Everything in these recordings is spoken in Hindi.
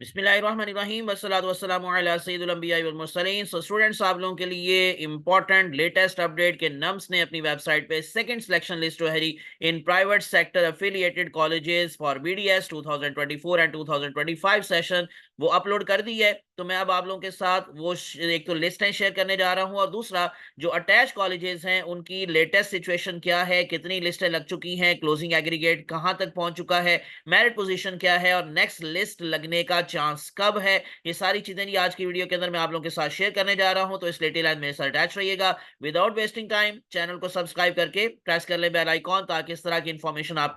बिस्मिल्लाहिर्रहमानिर्रहीम वस्सलातु वस्सलामु अला सय्यिदिल अंबिया'i वल मुरसलीन। सो स्टूडेंट्स, आप लोगों के लिए इंपॉर्टेंट लेटेस्ट अपडेट के नम्स ने अपनी वेबसाइट पे सेकंड सिलेक्शन लिस्ट जो है in private sector affiliated colleges for BDS 2024 and 2025 session वो अपलोड कर दी है। तो मैं अब आप लोगों के साथ वो एक तो लिस्ट है शेयर करने जा रहा हूं, और दूसरा जो अटैच कॉलेजेस हैं उनकी लेटेस्ट सिचुएशन क्या है, कितनी लिस्टें लग चुकी हैं, क्लोजिंग एग्रीगेट कहां तक पहुंच चुका है, मेरिट पोजीशन क्या है और नेक्स्ट लिस्ट लगने का चांस कब है। ये सारी चीजें नहीं आज की वीडियो के अंदर मैं आप लोगों के साथ शेयर करने जा रहा हूं, तो इस लेटेस्ट लाइन मेरे साथ अटैच रहिएगा। विदाउट वेस्टिंग टाइम चैनल को सब्सक्राइब करके प्रेस कर ले बेल आइकॉन, ताकि इस तरह की इंफॉर्मेशन आप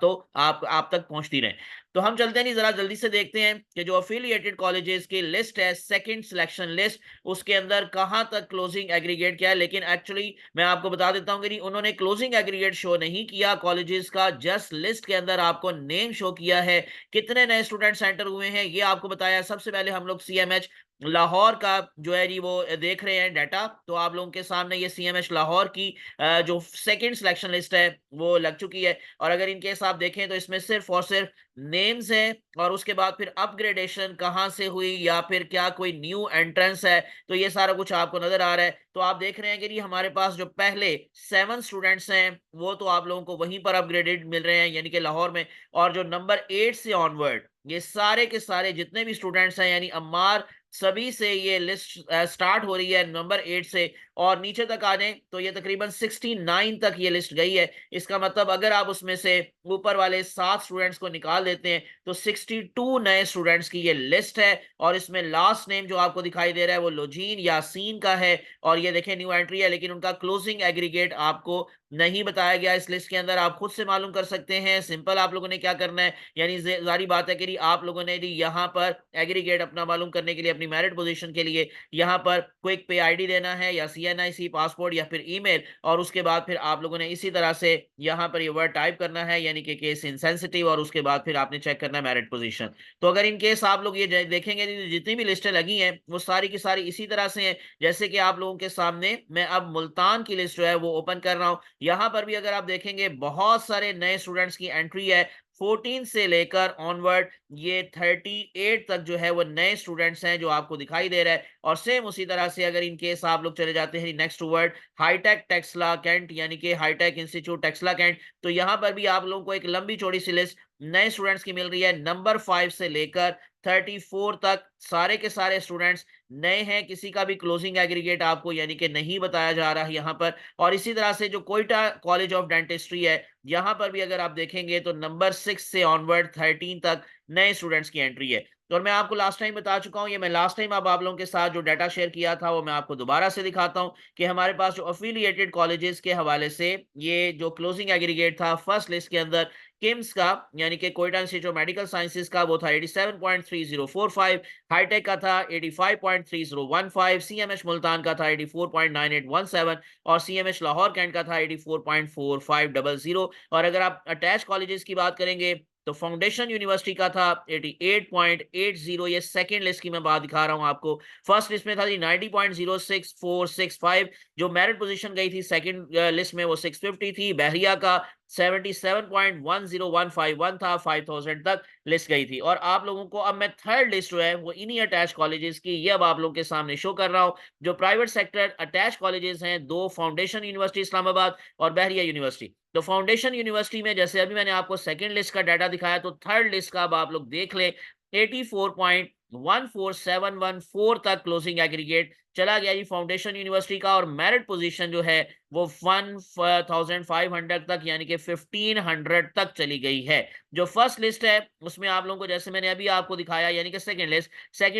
तक पहुंचती रहे। तो हम चलते नहीं, जरा जल्दी से देखते हैं कि जो अफिलिएटेड कॉलेजेस की लिस्ट है, सेकंड सिलेक्शन लिस्ट, उसके अंदर कहां तक क्लोजिंग एग्रीगेट किया है। लेकिन एक्चुअली मैं आपको बता देता हूं कि उन्होंने क्लोजिंग एग्रीगेट शो नहीं किया कॉलेजेस का, जस्ट लिस्ट के अंदर आपको नेम शो किया है। कितने नए स्टूडेंट एंटर हुए हैं ये आपको बताया। सबसे पहले हम लोग सीएमएच लाहौर का जो है जी वो देख रहे हैं डाटा। तो आप लोगों के सामने ये सीएमएच लाहौर की जो सेकंड सिलेक्शन लिस्ट है वो लग चुकी है। और अगर इनके आप देखें तो इसमें सिर्फ और सिर्फ नेम्स हैं, और उसके बाद फिर अपग्रेडेशन कहां से हुई या फिर क्या कोई न्यू एंट्रेंस है, तो ये सारा कुछ आपको नजर आ रहा है। तो आप देख रहे हैं कि हमारे पास जो पहले 7 स्टूडेंट्स हैं वो तो आप लोगों को वहीं पर अपग्रेडेड मिल रहे हैं, यानी कि लाहौर में। और जो नंबर 8 से ऑनवर्ड ये सारे के सारे जितने भी स्टूडेंट्स हैं, यानी अम्मार, सभी से ये लिस्ट स्टार्ट हो रही है नंबर 8 से, और नीचे तक आ जाएं तो ये तकरीबन 69 तक ये लिस्ट गई है। इसका मतलब अगर आप उसमें से ऊपर वाले 7 स्टूडेंट्स को निकाल देते हैं तो 62 नए स्टूडेंट्स की ये लिस्ट है। और इसमें लास्ट नेम जो आपको दिखाई दे रहा है वो लोजीन यासीन का है, और ये देखें न्यू एंट्री है, लेकिन उनका क्लोजिंग एग्रीगेट आपको नहीं बताया गया इस लिस्ट के अंदर। आप खुद से मालूम कर सकते हैं। सिंपल आप लोगों ने क्या करना है, यानी जारी बात है कि आप लोगों ने यहाँ पर एग्रीगेट अपना मालूम करने के लिए, अपनी मेरिट पोजीशन के लिए यहाँ पर क्विक पे आईडी देना है, या सीएनआईसी पासपोर्ट, या फिर ईमेल, और उसके बाद फिर आप लोगों ने इसी तरह से यहाँ पर ये वर्ड टाइप करना है, यानी कि केस इनसेंसिटिव, और उसके बाद फिर आपने चेक करना है मेरिट पोजीशन। तो अगर इन केस आप लोग ये देखेंगे जितनी भी लिस्टें लगी हैं वो सारी की सारी इसी तरह से हैं, जैसे कि आप लोगों के सामने मैं अब मुल्तान की लिस्ट जो है वो ओपन कर रहा हूं। यहां पर भी अगर आप देखेंगे बहुत सारे नए स्टूडेंट्स की एंट्री है। 14 से लेकर ऑनवर्ड ये 38 तक जो है वो नए स्टूडेंट्स हैं जो आपको दिखाई दे रहा है। और सेम उसी तरह से अगर इन केस आप लोग चले जाते हैं नेक्स्ट वर्ड हाईटेक टेक्सला कैंट, यानी कि हाईटेक इंस्टीट्यूट टेक्सला कैंट, तो यहां पर भी आप लोगों को एक लंबी चौड़ी सी लिस्ट नए स्टूडेंट्स की मिल रही है। नंबर 5 से लेकर 34 तक सारे के सारे स्टूडेंट्स नए हैं। किसी का भी क्लोजिंग एग्रीगेट आपको यानी कि नहीं बताया जा रहा है यहाँ पर। और इसी तरह से जो कोयटा कॉलेज ऑफ डेंटिस्ट्री है, यहाँ पर भी अगर आप देखेंगे तो नंबर 6 से ऑनवर्ड 13 तक नए स्टूडेंट्स की एंट्री है। तो और मैं आपको लास्ट टाइम बता चुका हूँ, ये मैं लास्ट टाइम अब आप लोगों के साथ जो डाटा शेयर किया था वो मैं आपको दोबारा से दिखाता हूँ कि हमारे पास जो अफिलिएटेड कॉलेजेस के हवाले से ये जो क्लोजिंग एग्रीगेट था फर्स्ट लिस्ट के अंदर, किम्स का यानी कि Quetta institute of medical sciences का वो था 87.3045, हाईटेक का था 85.3015, सीएमएच मुल्तान का था 84.9817, और सीएमएच लाहौर कैंट का था 84.4500। और अगर आप अटैच कॉलेजेस की बात करेंगे तो फाउंडेशन यूनिवर्सिटी का था 88.80। ये सेकंड लिस्ट की मैं बात दिखा रहा हूं आपको। फर्स्ट लिस्ट में था जी 90.06465, जो मेरिट पोजीशन गई थी सेकंड लिस्ट में वो 650 थी। बहरिया का 77.10151 था, 5000 तक लिस्ट गई थी। और आप लोगों को अब मैं थर्ड लिस्ट जो है वो इन्हीं अटैच कॉलेजेस की ये अब आप लोगों के सामने शो कर रहा हूं। जो प्राइवेट सेक्टर अटैच कॉलेजेस हैं, दो फाउंडेशन यूनिवर्सिटी इस्लामाबाद और बहरिया यूनिवर्सिटी। तो फाउंडेशन यूनिवर्सिटी में जैसे अभी मैंने आपको सेकंड लिस्ट का डाटा दिखाया, तो थर्ड लिस्ट का अब आप लोग देख लें 84.14714 तक क्लोजिंग एग्रीगेट चला गया जी फाउंडेशन यूनिवर्सिटी का। और मेरिट पोजीशन जो है वो 1500 तक यानी कि 1500 तक चली गई है। जो फर्स्ट लिस्ट है उसमें आप लोगों को जैसे मैंने अभी आपको दिखाया, यानी कि सेकंड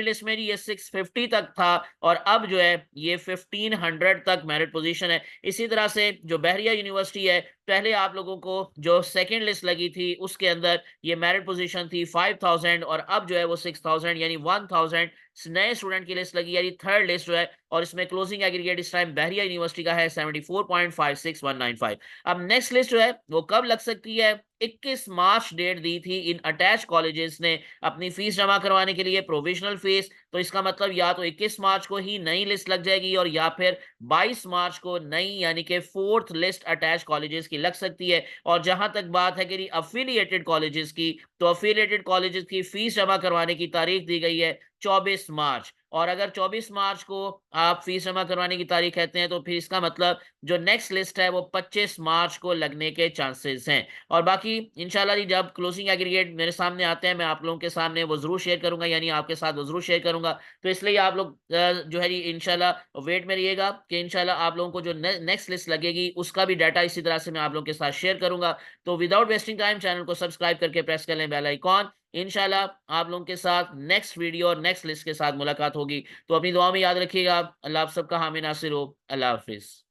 लिस्ट में जी ये 650 तक था, और अब जो है ये 1500 तक मेरिट पोजीशन है। इसी तरह से जो बहरिया यूनिवर्सिटी है, पहले आप लोगों को जो सेकंड लिस्ट लगी थी उसके अंदर ये मेरिट पोजीशन थी 5000, और अब जो है वो 6000 यानी 1000 नए स्टूडेंट की लिस्ट लगी है। थर्ड लिस्ट जो है और इसमें क्लोजिंग एग्रीगेट इस टाइम बहरिया यूनिवर्सिटी का है 74.56195। अब नेक्स्ट लिस्ट जो है वो कब लग सकती है? 21 मार्च डेट दी थी इन अटैच कॉलेजेस ने अपनी फीस जमा करवाने के लिए, प्रोविजनल फीस। तो इसका मतलब या तो 21 मार्च को ही नई लिस्ट लग जाएगी और या फिर 22 मार्च को नई यानी कि फोर्थ लिस्ट अटैच कॉलेजेस की लग सकती है। और जहां तक बात है कि अफिलिएटेड कॉलेजेस की, तो अफिलिएटेड कॉलेजेस की फीस जमा करवाने की तारीख दी गई है 24 मार्च। और अगर 24 मार्च को आप फीस जमा करवाने की तारीख कहते हैं तो फिर इसका मतलब जो नेक्स्ट लिस्ट है वो 25 मार्च को लगने के चांसेस हैं। और बाकी इंशाल्लाह जी जब क्लोजिंग एग्रीगेट मेरे सामने आते हैं मैं आप लोगों के सामने वो जरूर शेयर करूंगा, यानी आपके साथ वो जरूर शेयर करूंगा। तो इसलिए आप लोग जो है जी इंशाल्लाह वेट में रहिएगा कि इंशाल्लाह आप लोगों को जो नेक्स्ट लिस्ट लगेगी उसका भी डाटा इसी तरह से मैं आप लोगों के साथ शेयर करूंगा। तो विदाउट वेस्टिंग टाइम चैनल को सब्सक्राइब करके प्रेस कर लें बेल आइकॉन। इंशाल्लाह आप लोगों के साथ नेक्स्ट वीडियो और नेक्स्ट लिस्ट के साथ मुलाकात होगी। तो अपनी दुआ में याद रखिएगा। अल्लाह आप सबका हामी नासिर हो। अल्लाह हाफिज।